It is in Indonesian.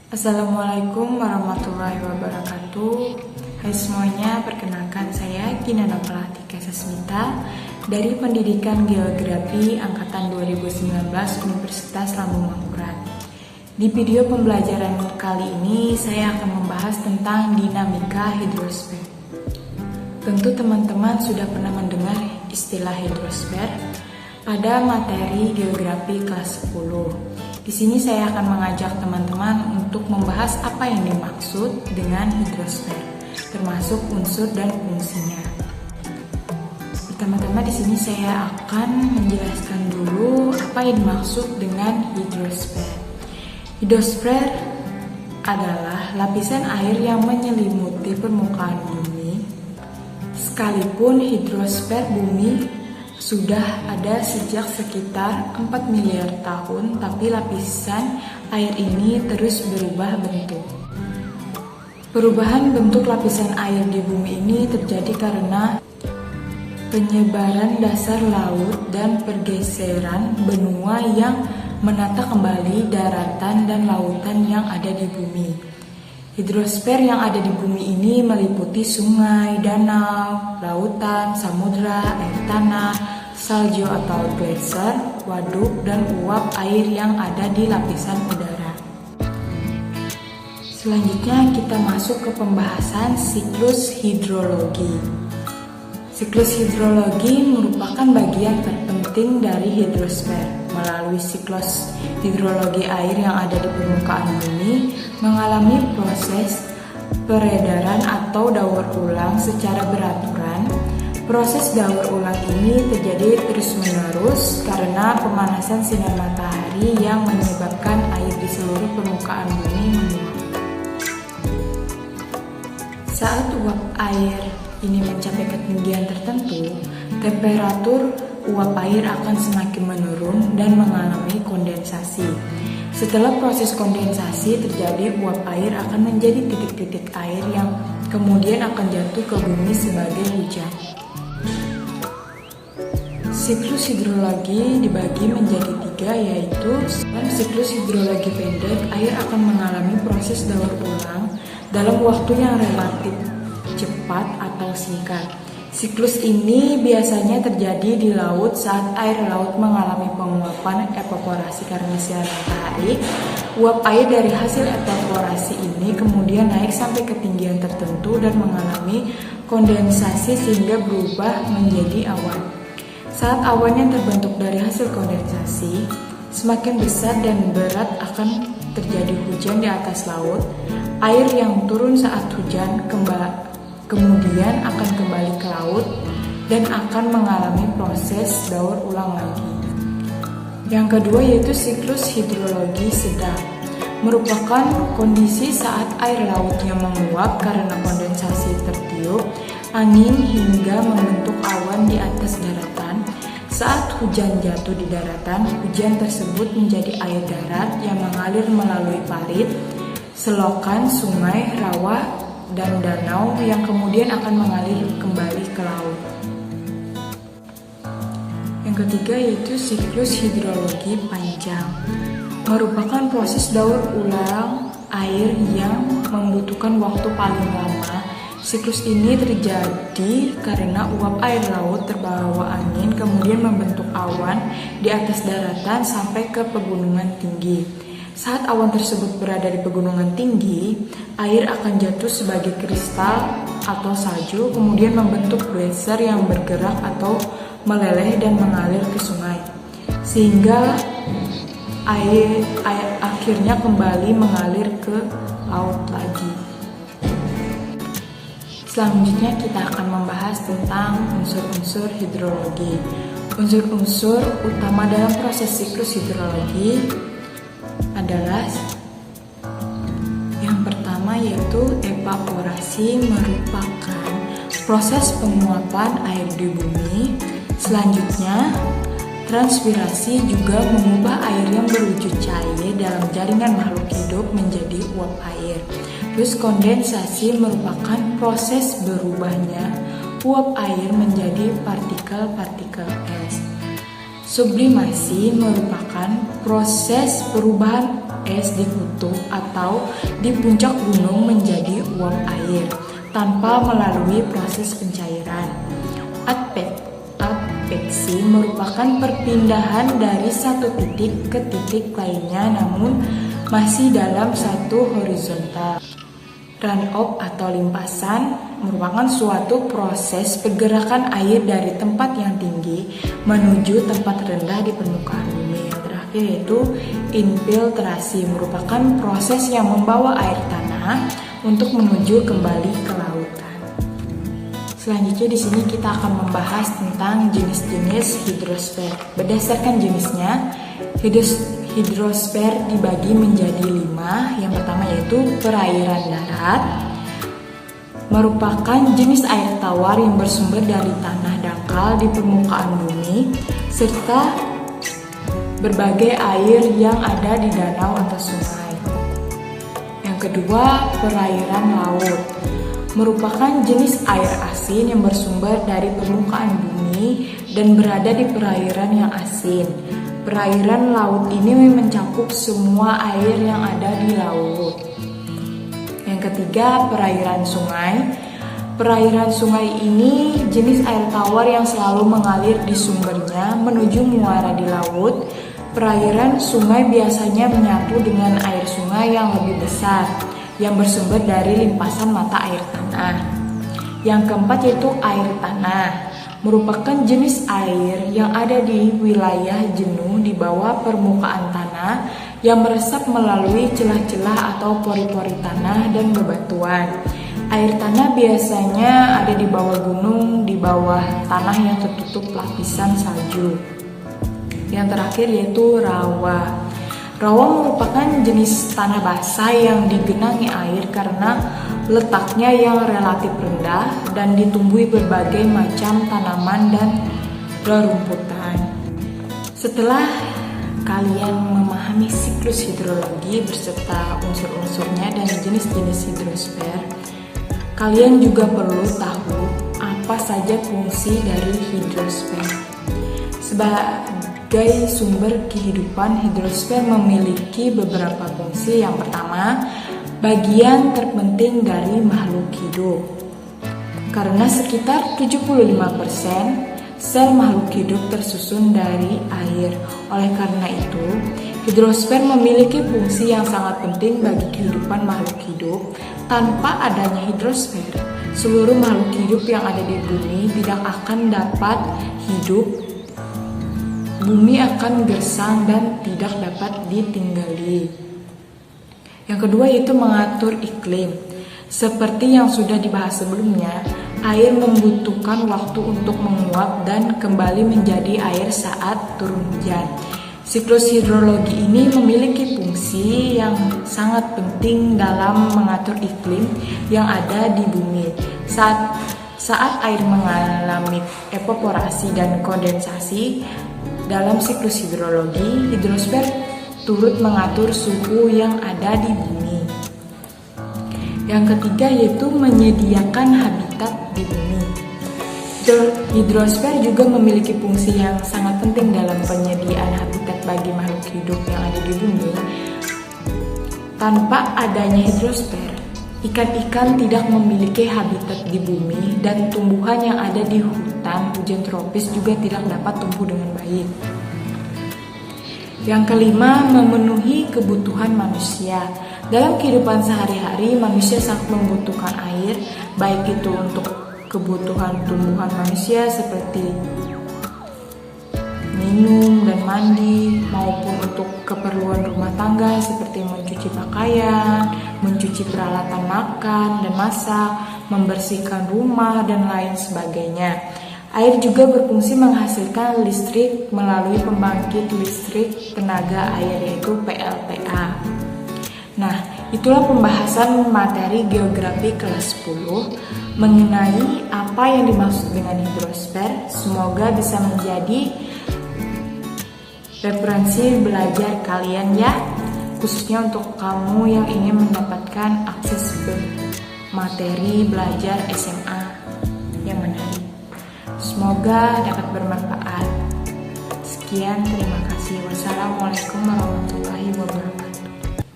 Assalamualaikum warahmatullahi wabarakatuh. Hai semuanya, perkenalkan saya Ginana Palatika Sasmita dari Pendidikan Geografi Angkatan 2019 Universitas Lambung Mangkurat. Di video pembelajaran kali ini saya akan membahas tentang dinamika hidrosfer. Tentu teman-teman sudah pernah mendengar istilah hidrosfer pada materi geografi kelas 10. Di sini saya akan mengajak teman-teman untuk membahas apa yang dimaksud dengan hidrosfer, termasuk unsur dan fungsinya. Pertama-tama di sini saya akan menjelaskan dulu apa yang dimaksud dengan hidrosfer. Hidrosfer adalah lapisan air yang menyelimuti permukaan bumi. Sekalipun hidrosfer bumi sudah ada sejak sekitar 4 miliar tahun, tapi lapisan air ini terus berubah bentuk. Perubahan bentuk lapisan air di bumi ini terjadi karena penyebaran dasar laut dan pergeseran benua yang menata kembali daratan dan lautan yang ada di bumi. Hidrosfer yang ada di bumi ini meliputi sungai, danau, lautan, samudra, air tanah, salju atau gletser, waduk, dan uap air yang ada di lapisan udara. Selanjutnya kita masuk ke pembahasan siklus hidrologi. Siklus hidrologi merupakan bagian terpenting dari hidrosfer. Melalui siklus hidrologi air yang ada di permukaan bumi mengalami proses peredaran atau daur ulang secara beraturan. Proses daur ulang ini terjadi terus-menerus karena pemanasan sinar matahari yang menyebabkan air di seluruh permukaan bumi menguap. Saat uap air ini mencapai ketinggian tertentu, temperatur uap air akan semakin menurun dan mengalami kondensasi. Setelah proses kondensasi terjadi, uap air akan menjadi titik-titik air yang kemudian akan jatuh ke bumi sebagai hujan. Siklus hidrologi dibagi menjadi 3, yaitu dalam siklus hidrologi pendek, air akan mengalami proses daur ulang dalam waktu yang relatif cepat atau singkat. Siklus ini biasanya terjadi di laut saat air laut mengalami penguapan evaporasi karena sinar matahari. Uap air dari hasil evaporasi ini kemudian naik sampai ketinggian tertentu dan mengalami kondensasi sehingga berubah menjadi awan. Saat awan yang terbentuk dari hasil kondensasi semakin besar dan berat akan terjadi hujan di atas laut. Air yang turun saat hujan kemudian akan kembali ke laut dan akan mengalami proses daur ulang lagi. Yang kedua yaitu siklus hidrologi sedang, merupakan kondisi saat air lautnya menguap karena kondensasi tertiup angin hingga membentuk awan di atas daratan. Saat hujan jatuh di daratan, hujan tersebut menjadi air darat yang mengalir melalui parit, selokan, sungai, rawa, dan danau yang kemudian akan mengalir kembali ke laut. Yang ketiga yaitu siklus hidrologi panjang, merupakan proses daur ulang air yang membutuhkan waktu paling lama. Siklus ini terjadi karena uap air laut terbawa angin kemudian membentuk awan di atas daratan sampai ke pegunungan tinggi. Saat awan tersebut berada di pegunungan tinggi, air akan jatuh sebagai kristal atau salju, kemudian membentuk gletser yang bergerak atau meleleh dan mengalir ke sungai, sehingga air akhirnya kembali mengalir ke laut lagi. Selanjutnya kita akan membahas tentang unsur-unsur hidrologi. Unsur-unsur utama dalam proses siklus hidrologi adalah yang pertama yaitu evaporasi, merupakan proses penguapan air di bumi. Selanjutnya transpirasi juga mengubah air yang berwujud cair dalam jaringan makhluk hidup menjadi uap air. Terus kondensasi merupakan proses berubahnya uap air menjadi partikel-partikel es. Sublimasi merupakan proses perubahan es di kutub atau di puncak gunung menjadi uap air tanpa melalui proses pencairan. Adveksi merupakan perpindahan dari satu titik ke titik lainnya namun masih dalam satu horizontal. Run-off atau limpasan merupakan suatu proses pergerakan air dari tempat yang tinggi menuju tempat rendah di permukaan bumi. Yang terakhir yaitu infiltrasi, merupakan proses yang membawa air tanah untuk menuju kembali ke lautan. Selanjutnya di sini kita akan membahas tentang jenis-jenis hidrosfer. Berdasarkan jenisnya, hidrosfer dibagi menjadi 5. Yang pertama yaitu perairan darat, merupakan jenis air tawar yang bersumber dari tanah dangkal di permukaan bumi, serta berbagai air yang ada di danau atau sungai. Yang kedua, perairan laut, merupakan jenis air asin yang bersumber dari permukaan bumi dan berada di perairan yang asin. Perairan laut ini mencakup semua air yang ada di laut. Yang ketiga, perairan sungai. Perairan sungai ini jenis air tawar yang selalu mengalir di sumbernya menuju muara di laut. Perairan sungai biasanya menyatu dengan air sungai yang lebih besar yang bersumber dari limpasan mata air tanah. Yang keempat yaitu air tanah, merupakan jenis air yang ada di wilayah jenuh di bawah permukaan tanah yang meresap melalui celah-celah atau pori-pori tanah dan bebatuan. Air tanah biasanya ada di bawah gunung, di bawah tanah yang tertutup lapisan salju. Yang terakhir yaitu rawa. Rawa merupakan jenis tanah basah yang digenangi air karena letaknya yang relatif rendah dan ditumbuhi berbagai macam tanaman dan rerumputan. Setelah kalian memahami siklus hidrologi beserta unsur-unsurnya dan jenis-jenis hidrosfer, kalian juga perlu tahu apa saja fungsi dari hidrosfer. Sebagai sumber kehidupan, hidrosfer memiliki beberapa fungsi. Yang pertama, bagian terpenting dari makhluk hidup. Karena sekitar 75% sel makhluk hidup tersusun dari air. Oleh karena itu, hidrosfer memiliki fungsi yang sangat penting bagi kehidupan makhluk hidup. Tanpa adanya hidrosfer, seluruh makhluk hidup yang ada di bumi tidak akan dapat hidup. Bumi akan gersang dan tidak dapat ditinggali. Yang kedua yaitu mengatur iklim. Seperti yang sudah dibahas sebelumnya, air membutuhkan waktu untuk menguap dan kembali menjadi air saat turun hujan. Siklus hidrologi ini memiliki fungsi yang sangat penting dalam mengatur iklim yang ada di bumi. Saat air mengalami evaporasi dan kondensasi dalam siklus hidrologi, hidrosfer turut mengatur suhu yang ada di bumi. Yang ketiga yaitu menyediakan habitat di bumi. Hidrosfer juga memiliki fungsi yang sangat penting dalam penyediaan habitat bagi makhluk hidup yang ada di bumi. Tanpa adanya hidrosfer, ikan-ikan tidak memiliki habitat di bumi dan tumbuhan yang ada di hutan hujan tropis juga tidak dapat tumbuh dengan baik. Yang kelima, memenuhi kebutuhan manusia. Dalam kehidupan sehari-hari, manusia sangat membutuhkan air, baik itu untuk kebutuhan tumbuhan manusia seperti minum dan mandi, maupun untuk keperluan rumah tangga seperti mencuci pakaian, mencuci peralatan makan dan masak, membersihkan rumah, dan lain sebagainya. Air juga berfungsi menghasilkan listrik melalui pembangkit listrik tenaga air yaitu PLTA. Nah, itulah pembahasan materi geografi kelas 10 mengenai apa yang dimaksud dengan hidrosfer. Semoga bisa menjadi referensi belajar kalian ya, khususnya untuk kamu yang ingin mendapatkan akses materi belajar SMA yang menarik. Semoga dapat bermanfaat. Sekian, terima kasih. Wassalamualaikum warahmatullahi wabarakatuh.